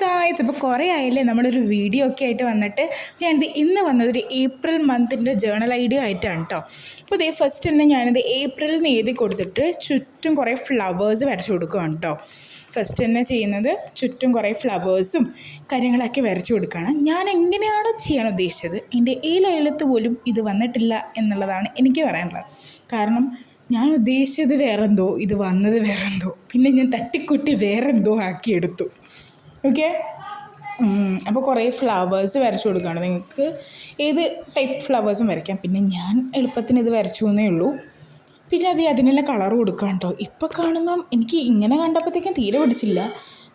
Guys, അപ്പോൾ കുറേ ആയില്ലേ നമ്മളൊരു വീഡിയോ ഒക്കെ ആയിട്ട് വന്നിട്ട്. ഞാനിത് ഇന്ന് വന്നതൊരു ഏപ്രിൽ മന്തിൻ്റെ ജേണൽ ഐഡിയ ആയിട്ടാണ് കേട്ടോ. അപ്പോൾ ഇതേ ഫസ്റ്റ് തന്നെ ഞാനിത് ഏപ്രിലിൽ നിന്ന് എഴുതി കൊടുത്തിട്ട് ചുറ്റും കുറേ ഫ്ലവേഴ്സ് വരച്ചു കൊടുക്കുകയാണ് കേട്ടോ. ഫസ്റ്റ് തന്നെ ചെയ്യുന്നത് ചുറ്റും കുറേ ഫ്ലവേഴ്സും കാര്യങ്ങളൊക്കെ വരച്ചു കൊടുക്കുകയാണ്. ഞാൻ എങ്ങനെയാണോ ചെയ്യാൻ ഉദ്ദേശിച്ചത് എൻ്റെ ഈ ലൈലത്ത് പോലും ഇത് വന്നിട്ടില്ല എന്നുള്ളതാണ് എനിക്ക് പറയാനുള്ളത്. കാരണം ഞാൻ ഉദ്ദേശിച്ചത് വേറെന്തോ, ഇത് വന്നത് വേറെന്തോ, പിന്നെ ഞാൻ തട്ടിക്കുട്ടി വേറെന്തോ ആക്കിയെടുത്തു. ഓക്കെ, അപ്പോൾ കുറേ ഫ്ലവേഴ്സ് വരച്ചു കൊടുക്കുകയാണ്. നിങ്ങൾക്ക് ഏത് ടൈപ്പ് ഫ്ലവേഴ്സും വരയ്ക്കാം. പിന്നെ ഞാൻ എളുപ്പത്തിന് ഇത് വരച്ചു എന്നേ ഉള്ളൂ. പിന്നെ അതിനെല്ലാം കളർ കൊടുക്കാം കേട്ടോ. ഇപ്പോൾ കാണുമ്പം എനിക്ക് ഇങ്ങനെ കണ്ടപ്പോഴത്തേക്കും തീരെ പിടിച്ചില്ല.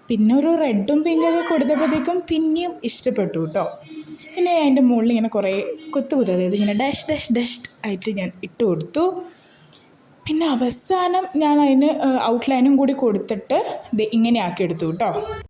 പിന്നെ ഒരു റെഡും പിങ്കൊക്കെ കൊടുത്തപ്പോഴത്തേക്കും പിന്നെയും ഇഷ്ടപ്പെട്ടു കേട്ടോ. പിന്നെ അതിൻ്റെ മുകളിൽ ഇങ്ങനെ കുറേ കുത്തു അതായത് ഇങ്ങനെ ഡാഷ് ഡാഷ് ഡാഷ് ആയിട്ട് ഞാൻ ഇട്ട് കൊടുത്തു. പിന്നെ അവസാനം ഞാൻ അതിന് ഔട്ട്ലൈനും കൂടി കൊടുത്തിട്ട് ഇത് ഇങ്ങനെ ആക്കിയെടുത്തു കേട്ടോ.